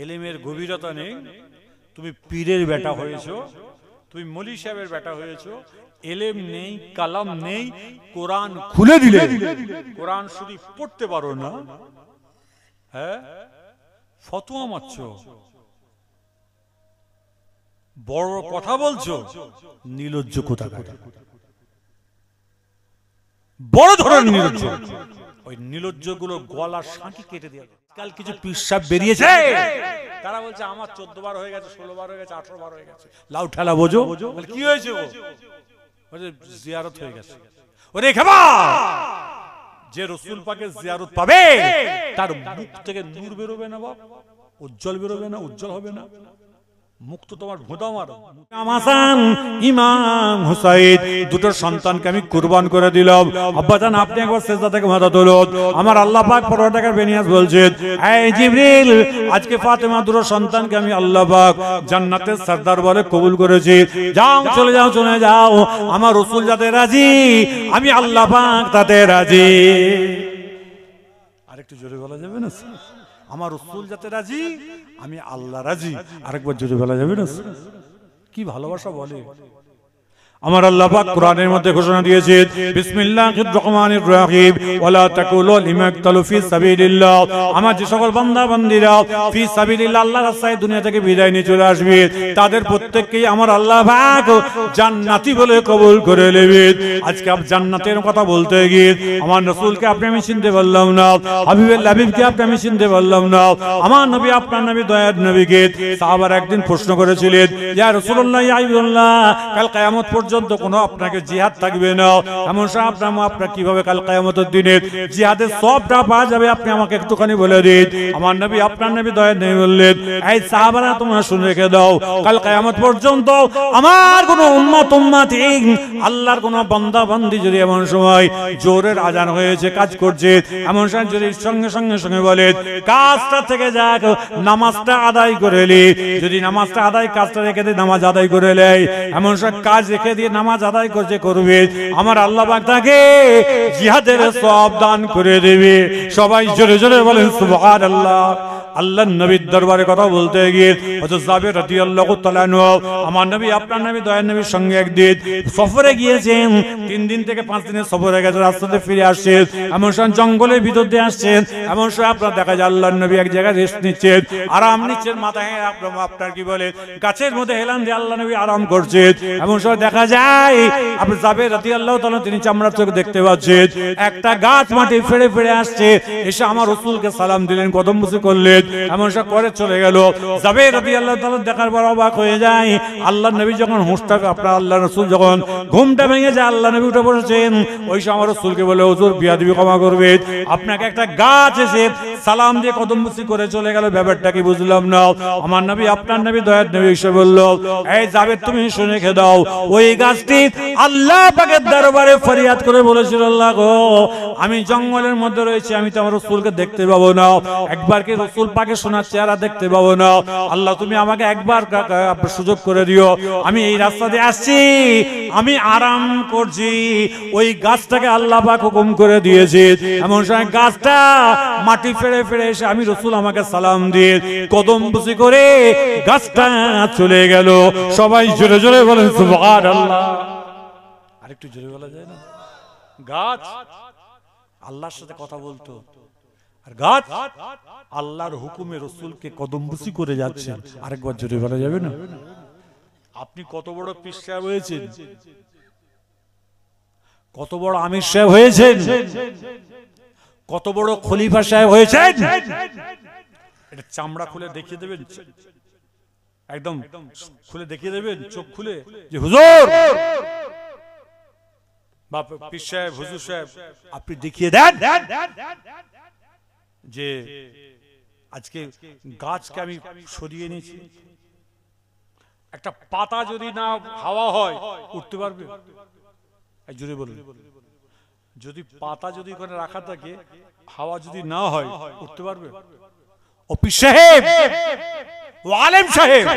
এলেমের গভীরতা নেই, তুমি পীরের বেটা হয়েছো, তুমি মলি সাহেবের বেটা হয়েছো, এলেম নেই, কালাম নেই, কোরআন খুলে দিলে কোরআন শরীফ পড়তে পারো না, হ্যাঁ ফতোয়া মারছো, বড় কথা বলছো, নির্লজ্জ কোথাকার, বড় ধরনের নির্লজ্জ। ওই নির্লজ্জ গুলো গলা শাঁকি কেটে দিয়ে কাল কিছু পিসাব বেরিয়েছে, তারা বলছে আমার 14 বার হয়ে গেছে, 16 বার হয়ে গেছে, 18 বার হয়ে গেছে। লাউ ঠেলা বোঝো, কি হয়েছে? বলে জিয়ারত হয়ে গেছে। ওরে খাবা, যে রসুল পাকের জিয়ারত পাবে তার মুখ থেকে নূর বেরোবে না, বাপ উজ্জ্বল বেরোবে না, উজ্জ্বল হবে না, মুখ তো তোমার ভোঁদা মারো। হাসান ইমাম হুসাইন দুটো সন্তানকে আমি কুরবান করে দিলাম। আব্বাজান আপনি একবার সিজদা থেকে মাথা তুলুন। আমার আল্লাহ পাক পরওয়ারদিগার বেনিয়াজ বলছেন, এই জিবরিল আজকে ফাতেমা দুটো সন্তানকে আমি আল্লাহ পাক জান্নাতের সরদার বলে কবুল করেছি। যাও চলে যাও, চলে যাও, আমার রাসূল যাতে রাজি আমি আল্লাহ পাক তাতে রাজি। আরেকটু জোরে বলা যাবে না? আমার রাসূল যাতে রাজি আমি আল্লাহ রাজি। আরেকবার জোরে বলা যাবে না? কি ভালোবাসা বলে। আমার আল্লাহ পাক কোরআনের মধ্যে ঘোষণা দিয়েছেন, বিসমিল্লাহির রহমানির রহিম, ওয়ালা তাকুলু লিমাকতালু ফি সাবিলিল্লাহ। আমার যে সকল বান্দা বান্দীরা ফি সাবিলিল্লাহ আল্লাহর রাস্তায় দুনিয়া থেকে বিদায় নিয়ে চলে আসবে, তাদের প্রত্যেককেই আমার আল্লাহ পাক জান্নাতি বলে কবুল করে নেবেন। আজকে আপ জান্নাতের কথা বলতে গিয়ে আমার রাসূলকে আপনি আমি চিনতে পারলাম না, হাবিবুল হাবিবকে আপনি আমি চিনতে পারলাম না, আমার নবী আপনার নবী দয়ার নবীকে সাহাবারা একদিন প্রশ্ন করেছিলেন, ইয়া রাসূলুল্লাহ ইয়া হাবিবাল্লাহ, কাল কিয়ামত পর্যন্ত কোনো আপনাকে জিহাদ থাকবে না, এমন সময় আপনার কিভাবে কাল কিয়ামতের দিনে জিহাদের সবটা পাওয়া যাবে আপনি আমাকে একটুখানি বলে দিন। আমার নবী আপনার নবী দয়ার নবী বললেন, এই সাহাবারা তোমরা শুনে রেখে দাও, কাল কিয়ামত পর্যন্ত আমার কোন উম্মতি আল্লাহর কোন বান্দা বান্দি যদি এমন সময় জোরের আজান হয়েছে, কাজ করছে, এমন সময় যদি সঙ্গে সঙ্গে সঙ্গে বলেন কাজটা থেকে যাক, নামাজটা আদায় করে নি, যদি নামাজটা আদায় কাজটা রেখে দিয়ে নামাজ আদায় করে নেয়, এমন সময় কাজ রেখে দিয়ে নামাজ আদায় করবে, আমার আল্লাহ পাক তাকে জিহাদের সওয়াব দান করে দেবে। সবাই জোরে জোরে বলেন সুবহানাল্লাহ। আল্লাহর নবীর দরবারে কথা বলতে গিয়ে হযরত জাবের রাদিয়াল্লাহু তাআলা আনহু আমার নবী আপনার নবী দয়ার নবীর সঙ্গে একদিন সফরে গিয়েছেন, 3 দিন থেকে 5 দিনের সফরে গেছে, রাস্তাতে ফিরে আসছেন, এমন সময় জঙ্গলের ভিতর দিয়ে আসছেন, এমন সময় আপনার দেখা যায় আল্লাহর নবী এক জায়গায় রেস্ট নিচ্ছেন, আরাম নিচ্ছেন, মাথায় আপনার কি বলে গাছের মধ্যে হেলান দিয়ে আল্লাহ নবী আরাম করছেন, এমন সময় দেখা যায় আপনি জাবের রাদিয়াল্লাহু তাআলা তিনি চামড়ার চোখে দেখতে পাচ্ছেন একটা গাছ মাটি ফেড়ে ফেড়ে আসছে, এসে আমার রাসূলকে সালাম দিলেন, কদম বুসি করলেন, এমন সব করে চলে গেল। জাবের রাদিয়াল্লাহু তাআলা দেখার পর অবাক হয়ে যায়, আল্লাহর নবী যখন হুঁশটা আপনার আল্লাহর রাসূল যখন ঘুমটা ভেঙে যায়, আল্লাহর নবী উঠে বসেছেন, ওই সময় আমার রাসূলকে বলে, হুজুর বিয়াদবি ক্ষমা করবেন, আপনাকে একটা গাছ এসে সালাম দিয়ে কদম বুসি করে চলে গেল, ব্যাপারটা কি বুঝলাম না। আমার নবী আপনার নবী দয়ার নবী এসে বলল, এই জাবের তুমি শুনে রেখে দাও, ওই গাছটি আল্লাহ পাকের দরবারে ফরিয়াদ করে বলেছিল, আল্লাহ গো আমি জঙ্গলের মধ্যে রয়েছি, আমি তো আমার রাসূলকে দেখতে পাবো না, একবার কি রাসূল পাকের সোনার চেহারা দেখতে পাবো না, আল্লাহ তুমি আমাকে একবার সুযোগ করে দিও, আমি এই রাস্তা দিয়ে আসছি, আমি আরাম করছি, ওই গাছটাকে আল্লাহ পাক হুকুম করে দিয়েছে, এমন সময় গাছটা মাটি ফেড়ে ফেড়ে এসে আমি রাসূল আমাকে সালাম দিয়ে কদম বুসি করে গাছটা চলে গেল। সবাই জোরে জোরে বলেন সুবহানাল্লাহ। আরেকটু জোরে বলা যায় না? গাছ আল্লাহর সাথে কথা বলতো, আর গাছ আল্লাহর হুকুমে রাসূলকে কদমবুসি করে যাচ্ছে। আরেকবার জোরে বলা যাবে না? আপনি কত বড় পীর সাহেব হয়েছেন, কত বড় আমির সাহেব হয়েছেন, কত বড় খলিফা সাহেব হয়েছেন, এটা চামড়া খুলে দেখিয়ে দেবেন, একদম খুলে দেখিয়ে দেবেন, চোখ খুলে যে হুজুর বা পীর সাহেব হুজুর সাহেব, আপনি দেখিয়ে দেন যে আজকে গাছকে আমি সরিয়ে নিয়েছি, একটা পাতা যদি না হাওয়া হয় উঠতে পারবে? জোরে বলুন। যদি পাতা যদি ওখানে রাখা থাকে, হাওয়া যদি না হয় উঠতে পারবে? ও পীর সাহেব, ও আলেম সাহেব,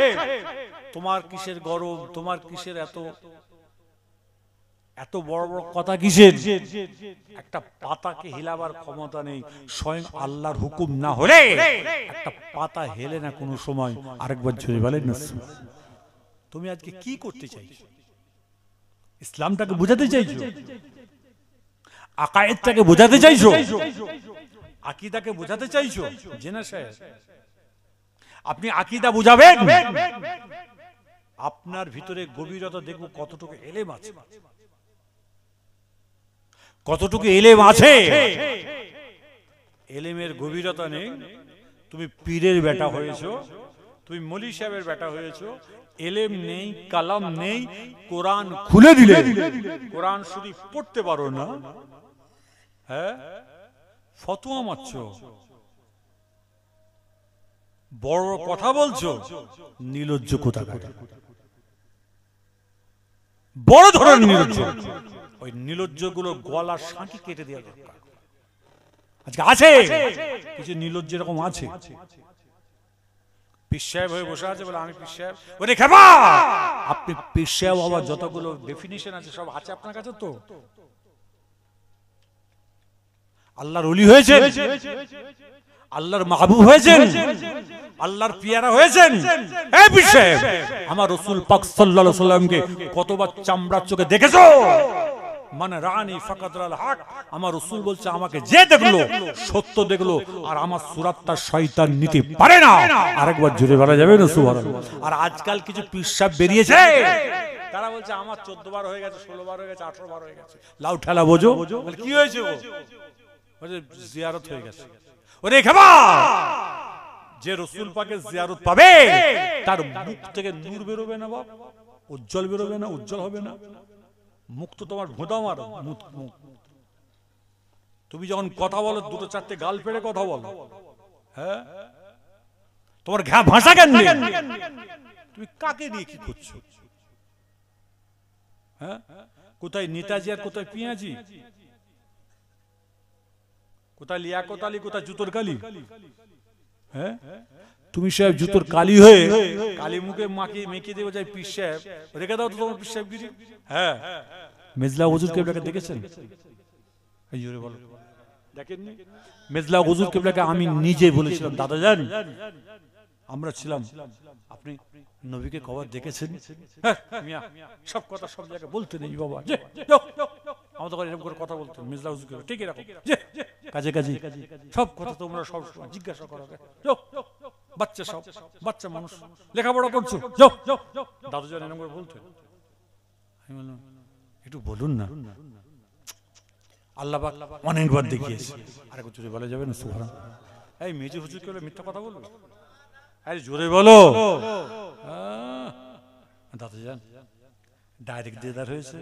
তোমার কিসের গরম, তোমার কিসের এত এত বড় বড় কথা কিসের? একটা পাতাকে হিলাবার ক্ষমতা নেই, স্বয়ং আল্লাহর হুকুম না হলে একটা পাতা হেলে না কোনো সময়। আরেকবার জোরে বলেন না। তুমি আজকে কি করতে চাইছো? ইসলামটাকে বোঝাতে চাইছো? আকায়েদটাকে বোঝাতে চাইছো? আকীদাকে বোঝাতে চাইছো? জেনা সাহেব, আপনি আকীদা বুঝাবেন, আপনার ভিতরে গভীরতা দেখব কতটুকু এলেম আছে, কতটুকু এলেম আছে। এলেমের গভীরতা নেই, তুমি পীরের বেটা হয়েছো, তুমি মলি সাহেবের বেটা হয়েছো, এলেম নেই, কালাম নেই, কোরআন খুলে দিলে কোরআন শরীফ পড়তে পারো না, হ্যাঁ ফতোয়া মারছো, বড় কথা বলছো, নির্লজ্জ কোথাকার, বড় ধরনের নির্লজ্জ। ওই নির্লজ্জ গুলো গলার শাঁখি কেটে দেওয়া দরকার। আজকে আছে কিছু নির্লজ্জ এরকম আছে, পীর সাহেব হয়ে বসে আছে বলে আমি পীর সাহেব। ওরে খেপা, আপনি পীর সাহেব হওয়ার যতগুলো ডেফিনিশন আছে সব আছে আপনার কাছে। তো আল্লাহর ওলি হয়েছেন, আল্লাহর মাহবুব হয়েছেন, আল্লাহর পিয়ারা হয়েছেন। এই পীর সাহেব, আমার রাসূল পাক সাল্লাল্লাহু আলাইহি সাল্লামকে কতবার চামড়ার চোখে দেখেছো? মানে রানী ফাকাদুল হক, আমার রাসূল বলছে আমাকে যে দেখলো সত্য দেখলো, আর আমার সুরাতটা শয়তান নিতে পারে না। আরেকবার জোরে বলা যাবে না সুবহানাল্লাহ। আর আজকাল কিছু পীর সাহেব বেরিয়েছে, তারা বলছে আমার 14 বার হয়ে গেছে, 16 বার হয়ে গেছে, 18 বার হয়ে গেছে। লাউ ঠেলা বোঝো, বলে কি হয়েছে? বলে জিয়ারত হয়ে গেছে। ওরে খাবা, যে রাসূল পাকের জিয়ারত পাবে তার মুখ থেকে নূর বেরোবে না বাপ, উজ্জ্বল বেরোবে না, উজ্জ্বল হবে না। মুখ তো তোমার ভোঁদা মার মুখ। তুমি যখন কথা বলো দুটো চারটে গাল পেড়ে কথা বলো, হ্যাঁ তোমার ভাষা কেন নেই? তুমি কাকে নিয়ে কি করছো? হ্যাঁ কোথায় নেতাজি আর কোথায় পিয়াজি, কোথায় লিয়াকত আলী, কোথায় জুতোর কালি? হ্যাঁ তুমি সাহেব জুতোর কালি হয়ে কালি মুখে মাকে মেখে দেবো যাই পীর সাহেব, রেখে দাও তো তোমার পীর সাহেব গিরি। হ্যাঁ মেজলা হুজুর কেবলাকে দেখেছেন? এই জোরে বলো, দেখেননি? মেজলা হুজুর কেবলাকে আমি নিজে বলেছিলাম, দাদা জান আমরা ছিলাম, আপনি নবীকে কবর দেখেছেন? হ্যাঁ মিয়া সব কথা সব জায়গায় বলতে নেই বাবা, আমাদের ঘরে এরকম করে কথা বলতেন মেজলা হুজুর কেবলা, ঠিক এরকম কাজে কাজে সব কথা তোমরা সব জিজ্ঞাসা করো, বাচ্চা সব বাচ্চা মানুষ লেখাপড়া করছো, দাদু জান এরকম করে বলতেন। আমি বললাম একটু বলুন না, আল্লাহ পাক অনেকবার দেখিয়েছে। আরে জোরে বলা যাবে না সুবহানাল্লাহ। এই মেজে হুজুর কেবলা মিথ্যা কথা বলবো? আরে জোরে বলো। দাদু জান ডাইরেক্ট দিদার হয়েছে,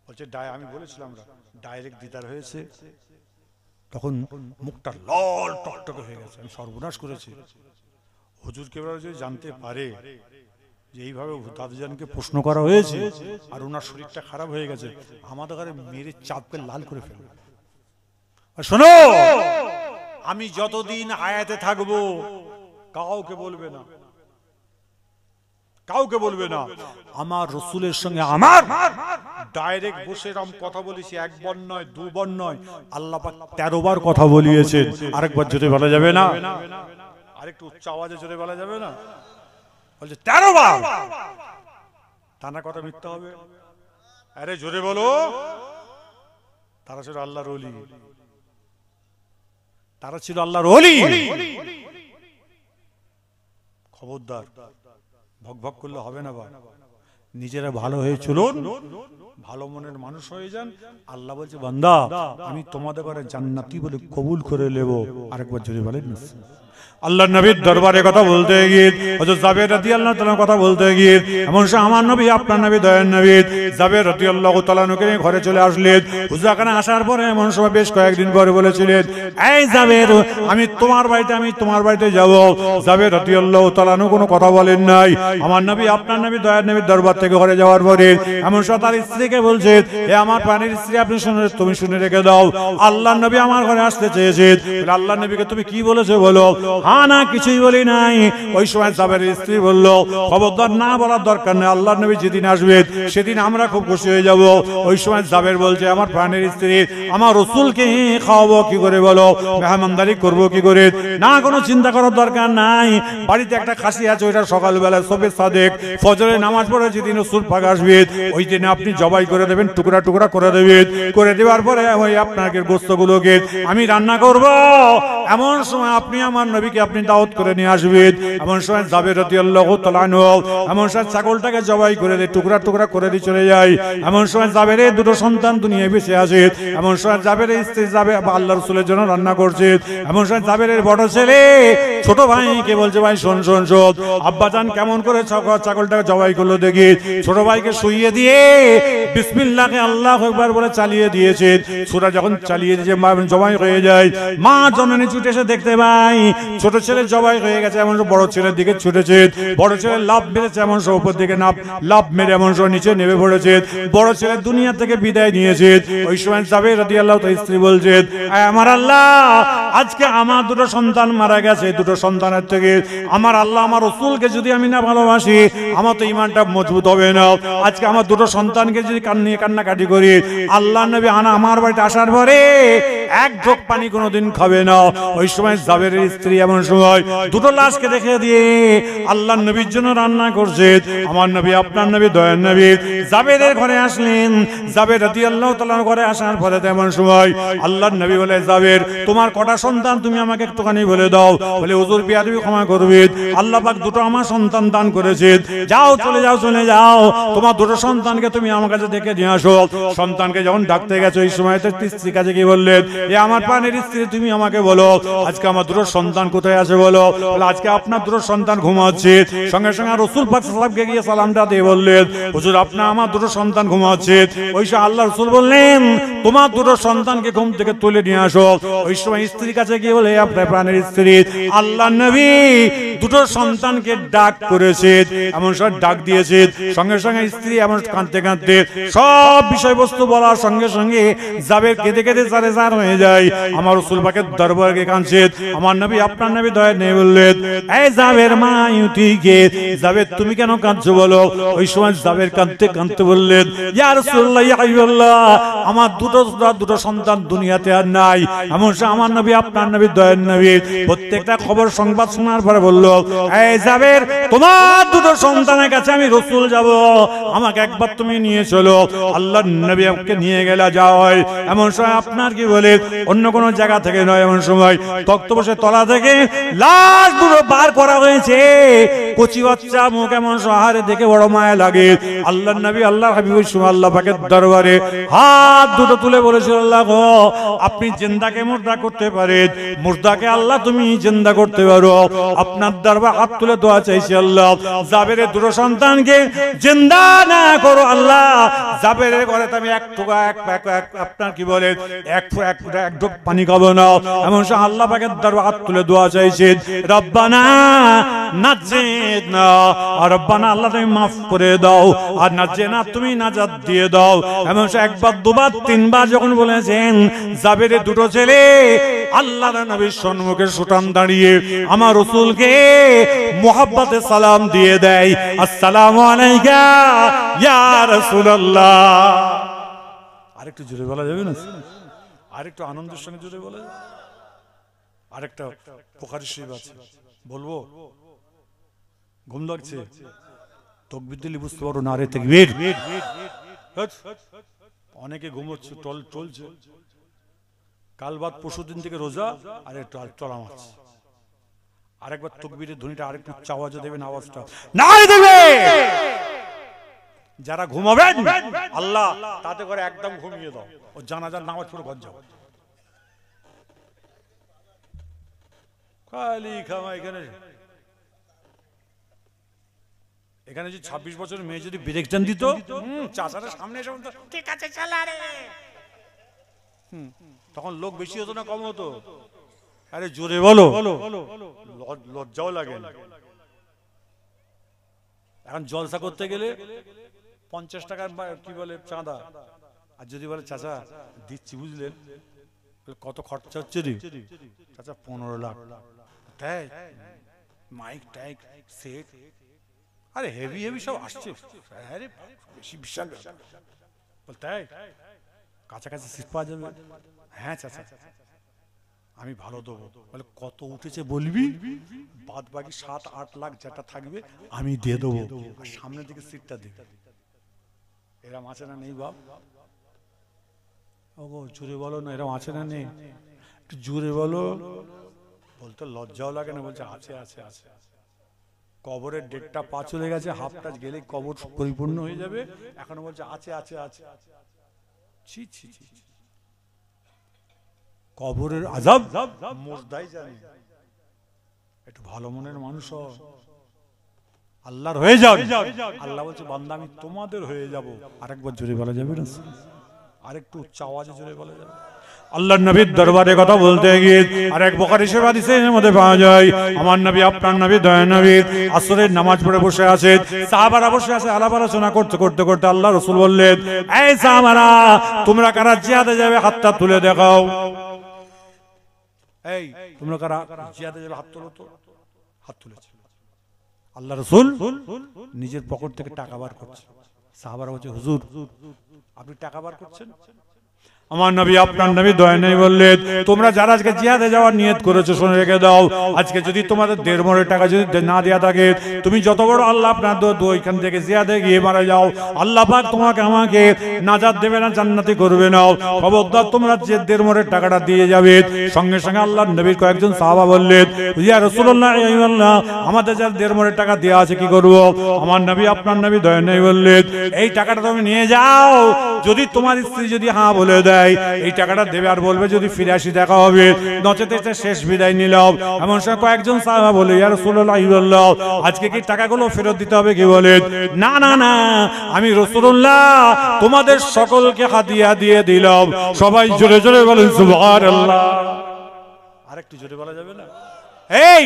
বলছে আমি বলেছিলাম ডাইরেক্ট দিদার হয়েছে, তখন মুখটা লাল টকটকে হয়ে গেছে, আমি সর্বনাশ করেছি। হুজুর কেবলা যদি জানতে পারে যে এইভাবে দাদুজানকে প্রশ্ন করা হয়েছে আর ওনার শরীরটা খারাপ হয়ে গেছে, আমাদের ঘরে মেরে চাপকে লাল করে ফেলবে। শোনো, আমি যতদিন হায়াতে থাকবো কাউকে বলবে না, কাউকে বলবে না আমার রাসূলের সঙ্গে আমার ডাইরেক্ট বসে এরকম কথা বলেছি, একবার নয় দুবার নয়, আল্লাহ পাক 13 বার কথা বলিয়েছেন। আরেকবার জোরে বলা যাবে না? আরেকটু উচ্চ আওয়াজে জোরে বলা যাবে না? বলছে 13 বার। তার কথা মিথ্যা হবে? আরে জোরে বলো। তারা ছিল আল্লাহর ওলি, তারা ছিল আল্লাহর ওলি। খবরদার ভক ভক করলে হবে না, নিজেরা ভালো হয়ে চলুন, ভালো মনের মানুষ হয়ে যান। আল্লাহ বলছে বান্দা আমি তোমাদের ঘরে জান্নাতি বলে কবুল করে নেব। আরেকবার জোরে বলেন না। আল্লাহর নবীর দরবারে কথা বলতে গিয়ে হযরত জাবের রাদিয়াল্লাহু তাআলা কথা বলতে গিয়ে এমন সময় আমার নবী আপনার নবী দয়ার নবী জাবের রাদিয়াল্লাহু তাআলা কে ঘরে চলে আসলেন। হুজুরখানে আসার পরে এমন সময় বেশ কয়েকদিন পরে বলেছিলেন, এই জাবের আমি তোমার বাড়িতে যাব। জাবের রাদিয়াল্লাহু তাআলা কোনো কথা বলেন নাই। আমার নবী আপনার নবী দয়ার নবীর দরবার থেকে ঘরে যাওয়ার পরে এমন সময় তার স্ত্রীকে বলছে, হে আমার প্রাণের স্ত্রী আপনি তুমি শুনে রেখে দাও, আল্লাহর নবী আমার ঘরে আসতে চেয়েছেন। আল্লাহর নবীকে তুমি কি বলেছো বলো? হ্যাঁ না কিছুই বলি নাই। ওই সময় জাবেরের স্ত্রী বলল, খবরদার না বলার দরকার নেই, আল্লাহর নবী যেদিন আসবে সেদিন আমরা খুব খুশি হয়ে যাব। ওই সময় জাবের বলছে, আমার প্রাণের স্ত্রী, আমার রাসূলকে খাওয়াবো কি করে বলো, মেহমানদারি করবো কি করে? না কোনো চিন্তা করার দরকার নাই, বাড়িতে একটা খাসি আছে, ওইটা সকালবেলা সবে সাদেক ফজরের নামাজ পড়ে যেদিন রাসূল পাক আসবে ওই দিন আপনি জবাই করে দেবেন, টুকরা টুকরা করে দেবেন। করে দেওয়ার পরে ওই আপনাকে গোশতগুলোকে আমি রান্না করব। এমন সময় আপনি আমার নবীকে আপনি দাওয়াত করে নিয়ে আসবেন। এমন সময় জাবের রাদিয়াল্লাহু তাআলা আনহু এমন সময় ছাগলটাকে জবাই করে দিয়ে টুকরা টুকরা করে দিয়ে চলে যায়। এমন সময় জাবেরের দুটো সন্তান দুনিয়ায় বেঁচে আসে। এমন সময় জাবেরের স্ত্রী যাবে আল্লাহ রাসূলের জন্য রান্না করছে। এমন সময় জাবেরের বড় ছেলে ছোট ভাইকে বলছে, ভাই শোন শোন শোন, আব্বাজান কেমন করে ছাগলটাকে জবাই করলো দেখি। ছোট ভাইকে শুইয়ে দিয়ে বিসমিল্লাহে আল্লাহু আকবার বলে চালিয়ে দিয়েছে। সূরা যখন চালিয়ে দিয়েছে জবাই হয়ে যায়, মা জননী ছুটে এসে দেখতে পাই ছোট ছেলে জবাই হয়ে গেছে। এমন বড় ছেলের দিকে ছুটেছে, বড় ছেলে লাফ মেরেছে, এমন সব উপর দিকে লাফ মেরে এমন সব নিচে নেমে পড়েছে। বড় ছেলে দুনিয়া থেকে বিদায় নিয়েছে। ওই সময় জাবের রাদিয়াল্লাহু তাআলা স্ত্রী বলছে, আমার আল্লাহ, আজকে আমার দুটো সন্তান মারা গেছে, দুটো সন্তানের থেকে আমার আল্লাহ আমার রাসূলকে যদি আমি না ভালোবাসি আমার তো ঈমানটা মজবুত হবে না। আজকে আমার দুটো সন্তানকে যদি কান্নাকাটি করি, আল্লাহ নবী আমার বাড়িতে আসার পরে এক ঢোক পানি কোনোদিন খাবে না। ওই সময় জাবেরের স্ত্রী এমন সময় দুটো লাশকে রেখে দিয়ে আল্লাহর নবীর জন্য রান্না করছে। আমার নবী আপনার নবী দয়ার নবী জাবেরের ঘরে আসলেন। জাবের রাদিয়াল্লাহু তাআলার ঘরে আসার পরে তেমন সময় আল্লাহর নবী বলে, জাবের তোমার কটা সন্তান তুমি আমাকে একটুখানি বলে দাও। বলে, হুজুর বিয়াদবি ক্ষমা করবেন, আল্লাহ পাক দুটো আমার সন্তান দান করেছে। যাও চলে যাও চলে যাও, তোমার দুটো সন্তানকে তুমি আমার কাছে ডেকে নিয়ে আসো। সন্তানকে যখন ডাকতে গেছে ওই সময় তো স্ত্রীর কাছে কি বললেন, এ আমার প্রাণের স্ত্রী তুমি আমাকে বলো আজকে আমার দুটো সন্তান কোথায় আছে বলো। বলে, আজকে আপনার দুটো সন্তান ঘুমাচ্ছে। সঙ্গে সঙ্গে রাসূল পাক সাল্লাল্লাহু আলাইহি ওয়াসাল্লামকে গিয়ে সালামটা দিয়ে বললেন, হুজুর আপনার আমার দুটো সন্তান ঘুমাচ্ছে। ওই সময় আল্লাহ রাসূল বললেন, তোমার দুটো সন্তানকে ঘুম থেকে তুলে নিয়ে আসো। ওই সময় স্ত্রীর কাছে গিয়ে বলে, আপনার প্রাণের স্ত্রী আল্লাহর নবী দুটো সন্তানকে ডাক করেছে, এমন সব ডাক দিয়েছে। সঙ্গে সঙ্গে স্ত্রী এমন কাঁদতে কাঁদতে সব বিষয়বস্তু বলার সঙ্গে সঙ্গে জাবের কেঁদে কেঁদে জারে জার হয়ে যায়। আমার রাসূল পাকের দরবারে কাঁদছে। আমার নবী আপনার নবী দয়া নেই বললেন, এই জাবের মা ইউতিকে, জাবের তুমি কেন কাঁদছো বলো। ওই সময় জাবের কাঁদতে কাঁদতে বললেন, ইয়া রাসূলুল্লাহ ইয়া হাবিবাল্লাহ, আমার দুটো সন্তান দুনিয়াতে আর নাই। এমন আমার নবী আপনার নবী দয়ার নবী প্রত্যেকটা খবর সংবাদ শোনার পরে বলল, এই জাবের তোমার দুটো সন্তানের কাছে আমি রাসূল যাব, আমাকে একবার তুমি নিয়ে চলো। আল্লাহর নবী আমাকে নিয়ে গেলে যাওয়া হয়। এমন সময় আপনার কি বলে অন্য কোনো জায়গা থেকে নয়, এমন সময় তক্তপোষের তলা থেকে লাশ দুটো বার করা হয়েছে। কচি বাচ্চা মুখ এমন আহারে দেখে বড় মায়া লাগে। আল্লাহর নবী আল্লাহর হাবিব আল্লাহ পাকের দরবারে হাত দুটো তুলে বলেছিল, আল্লাহ গো আপনি জিন্দাকে মুর্দা করতে পারেন, মুর্দাকে আল্লাহ তুমি জিন্দা করতে পারো। আপনার দরবার হাত তুলে দোয়া চাইছি, আল্লাহ জাবেরের দুটো সন্তানকে জিন্দা না করো আল্লাহ। জাবেরের ঘরে আমি এক টুকা আপনার কি বলে এক ঢোক পানি খাবো না। এমন সময় আল্লাহ পাকের দরবার হাত তুলে দোয়া চাইছে, রব্বানা নাজ্জিনা, আর রব্বানা আল্লাহ তুমি মাফ করে দাও, আর নাজ্জিনা তুমি নাজাত দিয়ে দাও। এমন সময় একবার দুবার তিনবার যখন বলেছেন, জাবেরের দুটো ছেলে আল্লাহর নবীর সম্মুখে সুটান দাঁড়িয়ে আমার রাসূলকে মুহাব্বতে সালাম দিয়ে দেয়, আসসালামু আলাইকা ইয়া রাসূলুল্লাহ। আরেকটু জোরে বলা যাবে না? আরেকটু আনন্দের সঙ্গে জোরে বলা যাবে? আরেকটা বুখারী শরীফ আছে, বলবো? ঘুম লাগছে? তাকবীর দিলে বুঝতে পারো, নারে তাকবীর। অনেকে ঘুমোচ্ছে, চলছে। কাল বাদ পরশুদিন থেকে রোজা, আর একটু চলা মারছে। আরেকবার তাকবীরের ধ্বনিটা আরেকটু আওয়াজে দেবেন, আওয়াজটা নাই দেবে। যারা ঘুমাবেন আল্লাহ তাতে করে একদম ঘুমিয়ে দাও, ও জানাজার নামাজ পড়ে ঘর যাও। খালি খামা এখানে যে 26 বছরের মেয়ে যদি ব্রেক টান দিত, চাচারা সামনে এসে বলতো ঠিক আছে চালা রে, তখন লোক বেশি হতো না কম হতো? আরে জোরে বলো, লজ্জাও লাগে না। এখন জলসা করতে গেলে 50 টাকার কি বলে চাঁদা, আর যদি বলে চাচা দিচ্ছি বুঝলেন, কত খরচা হচ্ছে রে চাচা? 15 লাখ। তাই মাইক টাইক সেট আরে হেভি হেভি সব আসছে, আরে বেশি বিশাল বলতে কাছাকাছি সিট পাওয়া যাবে? হ্যাঁ চাচা আমি ভালো দেবো। বলে কত উঠেছে বলবি, বাদ বাকি 7-8 লাখ যেটা থাকবে আমি দিয়ে দেবো, আর সামনের দিকে সিটটা দেবে। এরম আছে না নেই বাপ? ওগো জোরে বলো না, এরম আছে না নেই? একটু জোরে বলো। বলতে লজ্জাও লাগে না, বলছে আছে আছে আছে। কবরের ডেটটা পা চলে গেছে, হাফটা গেলে কবর পরিপূর্ণ হয়ে যাবে, এখনো বলছে আছে আছে আছে। ছি ছি ছি, কবরের আযাব মুর্দাই জানে। একটু ভালো মনের মানুষ আল্লাহর হয়ে যাও। আল্লাহ বলছে বান্দা আমি তোমাদের হয়ে যাব। আরেকবার জোরে বলা যাবে না? আরেকটু উচ্চ আওয়াজে জোরে বলা যাবে? আল্লাহর নবীর দরবারে কথা বলতে গিয়ে আরেক বুখারী শরীফ হাদিসের মধ্যে পাওয়া যায়, আমার নবী আপনার নবী দয়া নবী আসরের নামাজ পড়ে বসে আছেন, সাহাবারা বসে আছে, আলাপ আলোচনা করতে করতে করতে আল্লাহ রাসূল বললেন, এই সাহাবারা তোমরা কারা জিহাদে যাবে হাতটা তুলে দেখাও। এই তোমরা কারা জিহাদে যাবে হাত তোলো তো। হাত তুলেছে। আল্লাহ রাসূল নিজের পকেট থেকে টাকা বার করছে। সাহাবারা বলছে হুজুর আপনি টাকা বার করছেন? আমার নবী আপনার নবী দয়া নেই বললেন, তোমরা যারা আজকে জিহাদে যাওয়ার নিয়ত করেছো শুনে রেখে দাও, আজকে যদি তোমাদের 1.5 মণ টাকা যদি না দেয়া থাকে, তুমি যত বড় আল্লাহ আপনার ওইখান থেকে জিহাদে গিয়ে মারা যাও, আল্লাহ পাক তোমাকে আমাকে নাজাত দেবে না, জান্নাতি করবে না। খবরদার তোমরা যে 1.5 মণ টাকাটা দিয়ে যাবে। সঙ্গে সঙ্গে আল্লাহর নবীর কয়েকজন সাহাবা বললেন, ইয়া রাসূলুল্লাহ আমাদের যা 1.5 মণ টাকা দেয়া আছে কি করব? আমার নবী আপনার নবী দয়া নেই বললেন, এই টাকাটা তুমি নিয়ে যাও, যদি তোমার স্ত্রী যদি হ্যাঁ বলে দেয় এই টাকাটা দেবে, আর বলবে যদি ফিরে আসি দেখা হবে, নচেতে শেষ বিদায় নিলাম। এমন সময় কয়েকজন সাহাবা বলে, ইয়া রাসূলুল্লাহ আজকে কি টাকাগুলো ফেরত দিতে হবে? কি বলেন, না না না আমি রাসূলুল্লাহ তোমাদের সকলকে হাদিয়া দিয়ে দিলাম। সবাই জোরে জোরে বলেন সুবহানাল্লাহ। আরেকটু জোরে বলা যাবে না? এই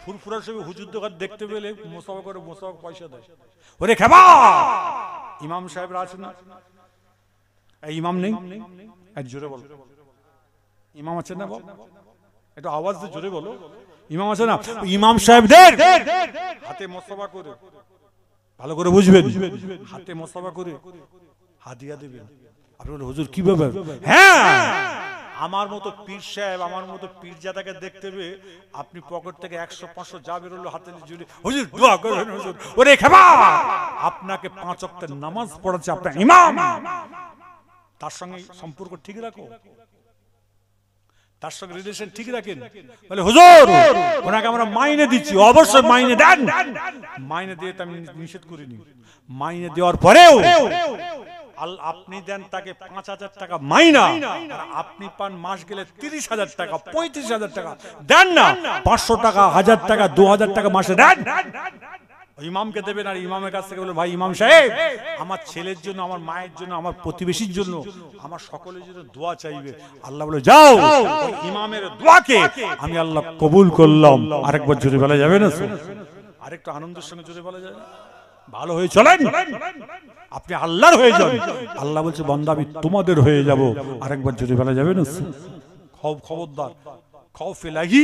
ফুরফুরা সব হুজুর দোকান দেখতে পেলে মুসাফা করে মুসাফা পয়সা দেয়। ওরে খাবা ইমাম সাহেবরা আছেন না? এই ইমাম নেই? এক জোরে বলো। ইমাম আছে না? একটু আওয়াজ দিয়ে জোরে বলো। ইমাম আছে না? ইমাম সাহেবদের হাতে মুসাফা করে, ভালো করে বুঝবেন, হাতে মুসাফা করে হাদিয়া দেবেন। আপনি বলেন হুজুর কি ব্যাপার? হ্যাঁ আমার মতো পীর সাহেব, আমার মতো পীরজাদাকে দেখতে পেয়ে আপনি পকেট থেকে 100-500 যা বেরোলো হাতে জুড়ে, হুজুর দোয়া করবেন হুজুর। ওরে খাবা আপনাকে 5 ওয়াক্তের নামাজ পড়াচ্ছে আপনার ইমাম, তার সঙ্গে সম্পর্ক ঠিক রাখো, তার সঙ্গে রিলেশন ঠিক রাখেন। বলে হুজুর ওনাকে আমরা মাইনে দিচ্ছি, অবশ্যই মাইনে দেন। মাইনে দিয়ে আমি নিষেধ করিনি, মাইনে দেওয়ার পরেও আপনি দেন তাকে 5,000 টাকা মাইনা, আপনি পান মাস গেলে 30,000 টাকা, 35,000 টাকা দেন না, 500 টাকা, 1000 টাকা, 2000 টাকা মাসে দেন। ইমামকে দেবেন, আর ইমামের কাছ থেকে বলে ভাই ইমাম সাহেব আমার ছেলের জন্য, আমার মায়ের জন্য, আমার প্রতিবেশীর জন্য, আমার সকলের জন্য দোয়া চাইবে। আল্লাহ বলে যাও, ইমামের দোয়াকে আমি আল্লাহ কবুল করলাম। আরেকবার জোরে বলা যাবে না? আরেকটু আনন্দের সঙ্গে জোরে বলা যাবে? ভালো হয়ে চলেন, আপনি আল্লাহর হয়ে যান। আল্লাহ বলছে বান্দা আমি তোমাদের হয়ে যাব। আরেকবার জোরে বলা যাবে না? খবরদার খৌফে লাগি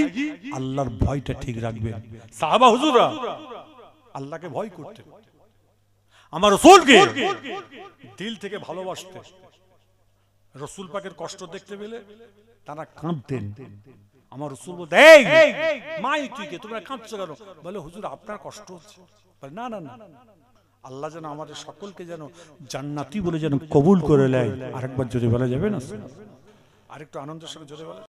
আল্লাহর ভয়টা ঠিক রাখবেন। সাহাবা হুজুররা আল্লাহকে ভয় করতে, আমার রাসূলকে দিল থেকে ভালোবাসতে, রাসূল পাকের কষ্ট দেখতে পেলে তারা কাঁদতেন। আমার রাসূল বলতে, এই মাই তুই কে, তোমরা কাঁদছো কেন? বলে হুজুর আপনার কষ্ট হচ্ছে। বলে না না না, আল্লাহ যেন আমাদের সকলকে যেন জান্নাতি বলে যেন কবুল করে নেয়। আরেকবার জোরে বলা যাবে না? আরেকটু আনন্দের সঙ্গে জোরে বলা